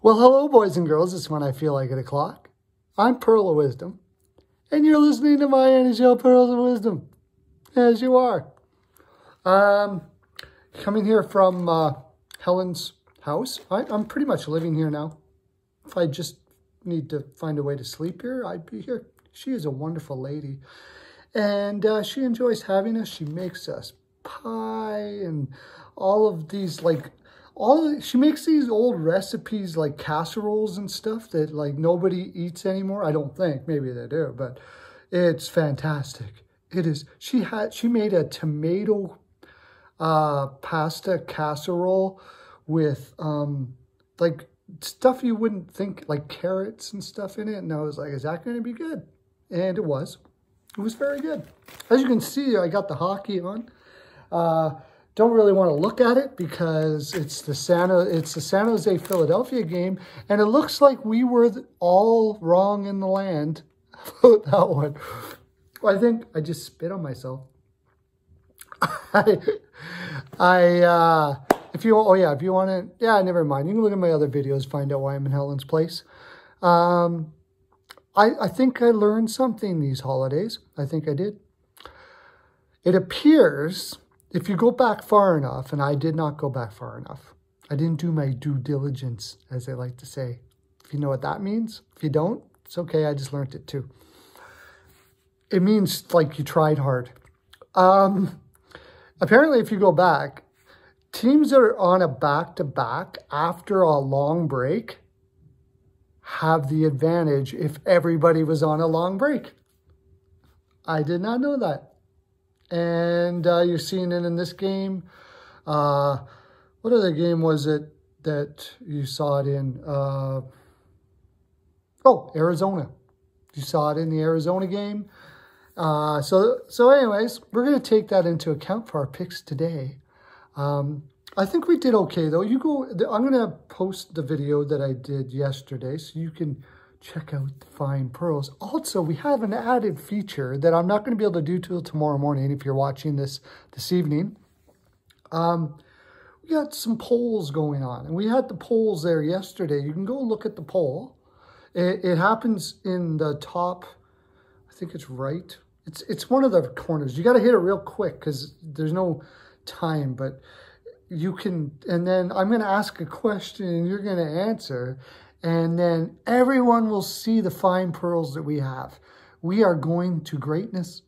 Well, hello, boys and girls. It's when I feel like it o'clock. I'm Pearl of Wisdom, and you're listening to my NHL Pearls of Wisdom, as you are. Coming here from Helen's house. I'm pretty much living here now. If I just need to find a way to sleep here, I'd be here. She is a wonderful lady, and she enjoys having us. She makes us pie and all of these, she makes these old recipes like casseroles and stuff that like nobody eats anymore. I don't think, maybe they do, but it's fantastic. It is. She made a tomato pasta casserole with like stuff you wouldn't think, like carrots and stuff in it. And I was like, is that going to be good? And it was. It was very good. As you can see, I got the hockey on. Don't really want to look at it because it's the San Jose Philadelphia game, and it looks like we were all wrong in the land about that one. I think I just spit on myself. If you want to, never mind. You can look at my other videos, find out why I'm in Helen's place. I think I learned something these holidays. I think I did. It appears, if you go back far enough, and I did not go back far enough, I didn't do my due diligence, as they like to say. If you know what that means. If you don't, it's okay. I just learned it too. It means like you tried hard. Apparently, if you go back, teams that are on a back-to-back after a long break have the advantage if everybody was on a long break. I did not know that. And you're seeing it in this game. What other game was it that you saw it in? Arizona. You saw it in the Arizona game. So anyways, we're going to take that into account for our picks today. I think we did okay, though. I'm going to post the video that I did yesterday so you can check out the fine pearls. Also, we have an added feature that I'm not going to be able to do till tomorrow morning if you're watching this evening. We got some polls going on, and we had the polls there yesterday. You can go look at the poll. It happens in the top, I think it's right. It's one of the corners. You got to hit it real quick because there's no time, but you can, and then I'm going to ask a question and you're going to answer. And then everyone will see the fine pearls that we have. We are going to greatness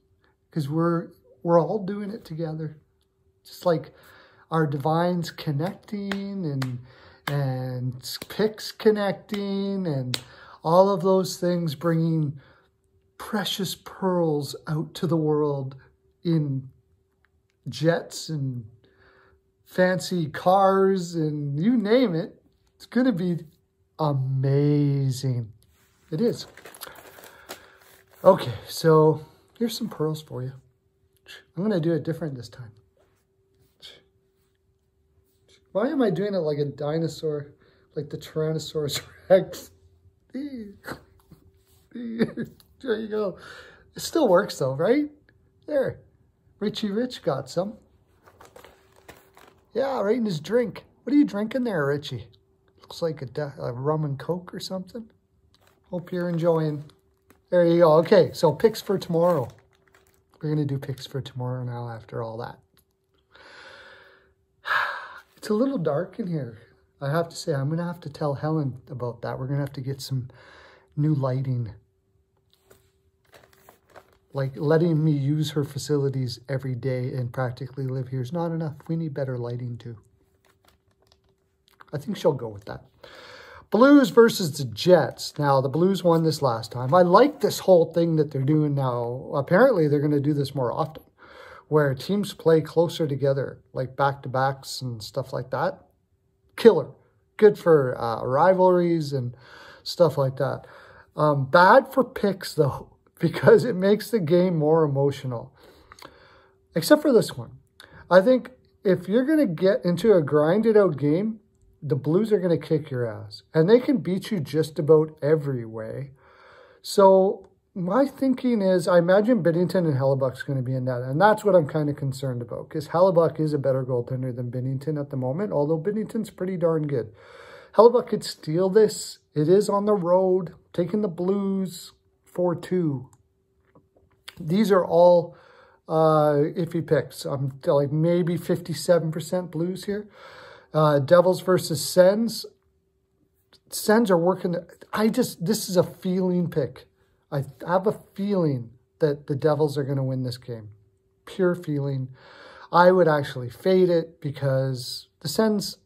because we're all doing it together. Just like our divines connecting and picks connecting and all of those things bringing precious pearls out to the world in jets and fancy cars and you name it. It's going to be amazing. It is. Okay, so here's some pearls for you. I'm going to do it different this time. Why am I doing it like a dinosaur, like the Tyrannosaurus Rex? There you go. It still works though, right? There. Richie Rich got some. Yeah, right in his drink. What are you drinking there, Richie? Looks like a rum and coke or something. Hope you're enjoying. There you go. Okay, so picks for tomorrow. We're going to do picks for tomorrow now after all that. It's a little dark in here. I have to say, I'm going to have to tell Helen about that. We're going to have to get some new lighting. Like letting me use her facilities every day and practically live here is not enough. We need better lighting too. I think she'll go with that. Blues versus the Jets. Now, the Blues won this last time. I like this whole thing that they're doing now. Apparently, they're going to do this more often, where teams play closer together, like back-to-backs and stuff like that. Killer. Good for rivalries and stuff like that. Bad for picks, though, because it makes the game more emotional. Except for this one. I think if you're going to get into a grinded-out game, the Blues are going to kick your ass. And they can beat you just about every way. So my thinking is, I imagine Binnington and Hellebuck's going to be in that. And that's what I'm kind of concerned about. Because Hellebuck is a better goaltender than Binnington at the moment. Although Binnington's pretty darn good. Hellebuck could steal this. It is on the road. Taking the Blues 4-2. These are all iffy picks. I'm like maybe 57% Blues here. Devils versus Sens. Sens are working. This is a feeling pick. I have a feeling that the Devils are going to win this game. Pure feeling. I would actually fade it because the Sens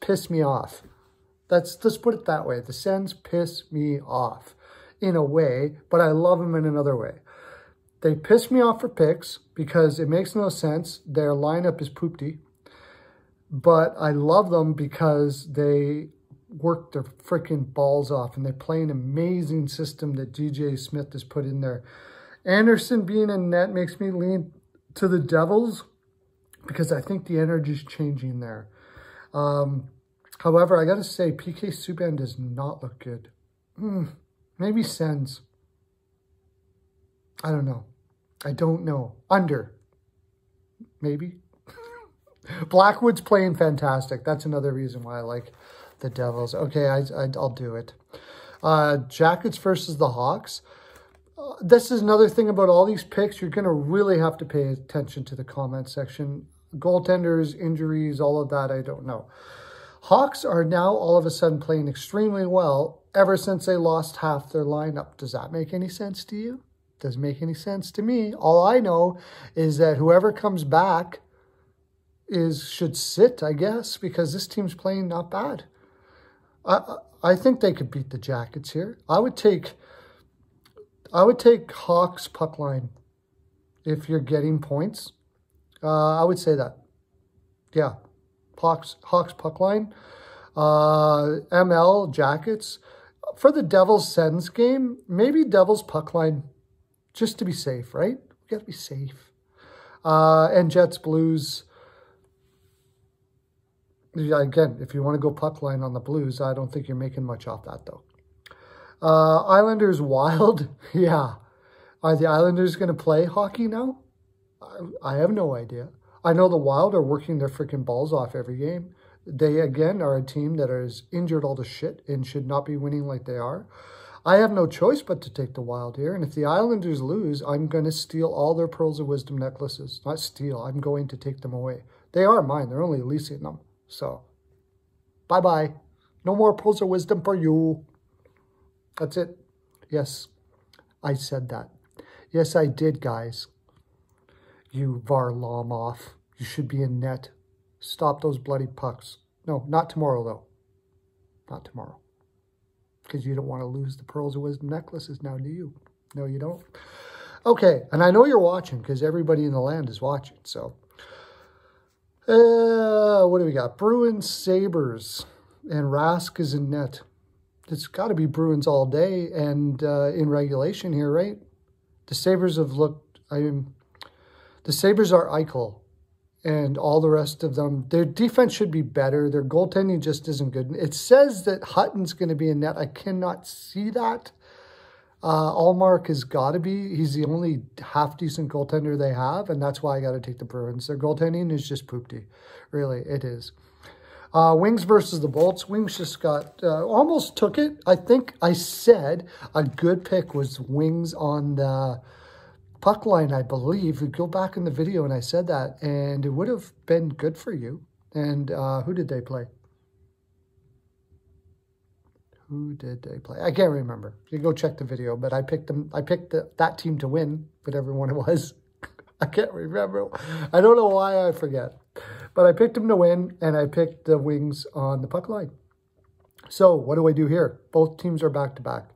piss me off. Let's put it that way. The Sens piss me off in a way, but I love them in another way. They piss me off for picks because it makes no sense. Their lineup is poopty. But I love them because they work their freaking balls off and they play an amazing system that DJ Smith has put in there. Anderson being in net makes me lean to the Devils because I think the energy is changing there. However, I got to say, PK Subban does not look good. Maybe Sens. I don't know. I don't know. Under. Maybe. Blackwood's playing fantastic. That's another reason why I like the Devils. Okay, I'll do it. Jackets versus the Hawks. This is another thing about all these picks. You're going to really have to pay attention to the comment section. Goaltenders, injuries, all of that, I don't know. Hawks are now all of a sudden playing extremely well ever since they lost half their lineup. Does that make any sense to you? Doesn't make any sense to me. All I know is that whoever comes back should sit, I guess, because this team's playing not bad. I think they could beat the Jackets here. I would take Hawks puck line if you're getting points. I would say that. Yeah. Hawks puck line. ML Jackets. For the Devils Sens game, maybe Devils puck line just to be safe, right? We got to be safe. And Jets Blues. Yeah, again, if you want to go puck line on the Blues, I don't think you're making much off that, though. Islanders Wild. Yeah. Are the Islanders going to play hockey now? I have no idea. I know the Wild are working their freaking balls off every game. They, again, are a team that is injured all the shit and should not be winning like they are. I have no choice but to take the Wild here. And if the Islanders lose, I'm going to steal all their Pearls of Wisdom necklaces. Not steal. I'm going to take them away. They are mine. They're only leasing them. So, bye-bye. No more Pearls of Wisdom for you. That's it. Yes, I said that. Yes, I did, guys. You Varlamov. You should be in net. Stop those bloody pucks. No, not tomorrow, though. Not tomorrow. Because you don't want to lose the Pearls of Wisdom necklaces now, do you? No, you don't. Okay, and I know you're watching because everybody in the land is watching. So, what do we got? Bruins, Sabres, and Rask is in net. It's got to be Bruins all day and in regulation here, right? The Sabres have looked, the Sabres are Eichel and all the rest of them. Their defense should be better. Their goaltending just isn't good. It says that Hutton's going to be in net. I cannot see that. Allmark has got to be. He's the only half-decent goaltender they have, and that's why I got to take the Bruins. Their goaltending is just poopty. Really, it is. Wings versus the Bolts. Wings just got, almost took it. I think I said a good pick was Wings on the puck line, I believe. We go back in the video and I said that, and it would have been good for you. And who did they play? Who did they play? I can't remember. You go check the video, but I picked them. I picked that team to win, whatever one it was. I can't remember. I don't know why I forget. But I picked them to win, and I picked the Wings on the puck line. So what do I do here? Both teams are back-to-back.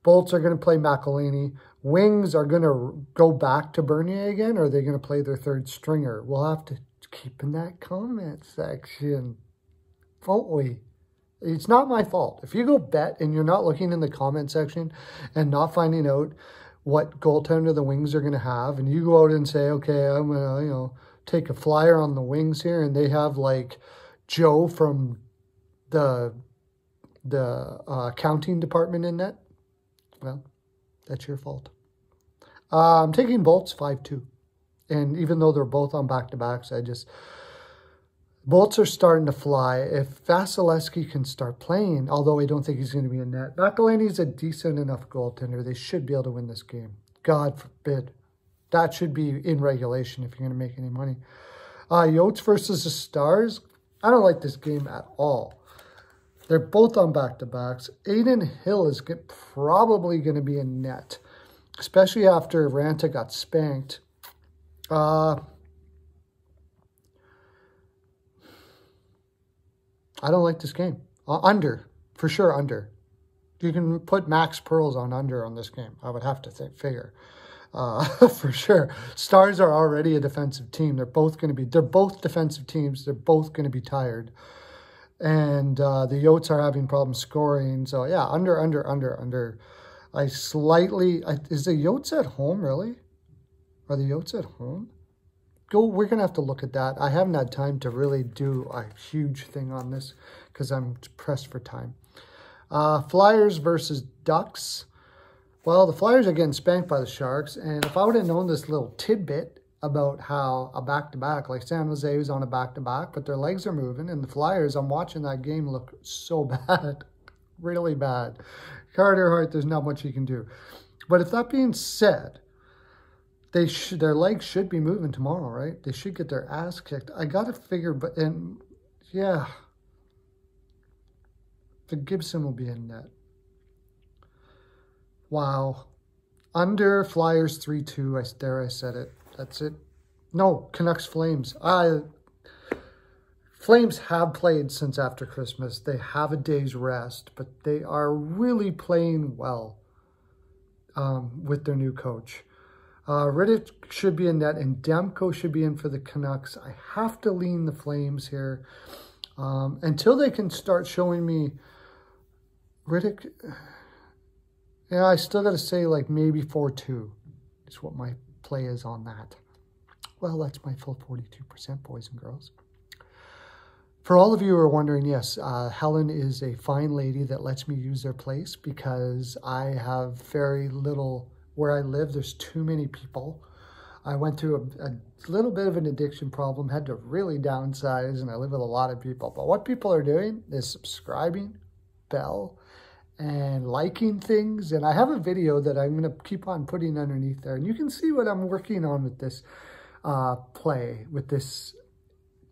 Bolts are going to play McElhinney. Wings are going to go back to Bernier again, or are they going to play their third stringer? We'll have to keep in that comment section, won't we? It's not my fault. If you go bet and you're not looking in the comment section and not finding out what goaltender the Wings are going to have, and you go out and say, okay, I'm going to, take a flyer on the Wings here, and they have like Joe from the accounting department in net, well, that's your fault. I'm taking Bolts 5-2. And even though they're both on back-to-backs, Bolts are starting to fly. If Vasilevsky can start playing, although I don't think he's going to be in net, Vasilevsky's a decent enough goaltender. They should be able to win this game. God forbid. That should be in regulation if you're going to make any money. Yotes versus the Stars. I don't like this game at all. They're both on back-to-backs. Aiden Hill is probably going to be in net, especially after Ranta got spanked. I don't like this game. Under, for sure under. You can put max pearls on under on this game. I would have to figure. For sure. Stars are already a defensive team. They're both defensive teams. They're both going to be tired. And the Yotes are having problems scoring. So, yeah, under. Is the Yotes at home, really? Are the Yotes at home? We're going to have to look at that. I haven't had time to really do a huge thing on this because I'm pressed for time. Flyers versus Ducks. Well, the Flyers are getting spanked by the Sharks, and if I would have known this little tidbit about how a back-to-back, like San Jose was on a back-to-back, but their legs are moving, and the Flyers, I'm watching that game look so bad, really bad. Carter Hart, there's not much he can do. But if that being said, their legs should be moving tomorrow, right? They should get their ass kicked. I got to figure, yeah, the Gibson will be in net. Wow. Under Flyers 3-2. I said it. That's it. No, Canucks Flames. Flames have played since after Christmas. They have a day's rest, but they are really playing well with their new coach. Rittich should be in net, and Demko should be in for the Canucks. I have to lean the Flames here until they can start showing me Rittich. Yeah, I still got to say like maybe 4-2 is what my play is on that. Well, that's my full 42%, boys and girls. For all of you who are wondering, yes, Helen is a fine lady that lets me use their place because I have very little, where I live, there's too many people. I went through a little bit of an addiction problem, had to really downsize, and I live with a lot of people. But what people are doing is subscribing, bell, and liking things. And I have a video that I'm going to keep on putting underneath there. And you can see what I'm working on with this play, with this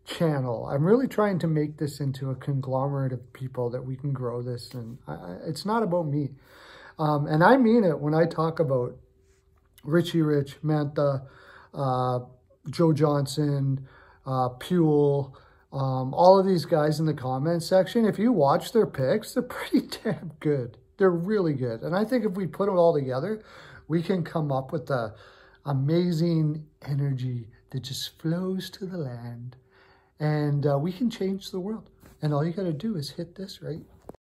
channel. I'm really trying to make this into a conglomerate of people that we can grow this. And it's not about me. And I mean it when I talk about Richie Rich, Mantha, Joe Johnson, Puel, all of these guys in the comments section. If you watch their picks, they're pretty damn good. They're really good. And I think if we put it all together, we can come up with the amazing energy that just flows to the land. And we can change the world. And all you got to do is hit this right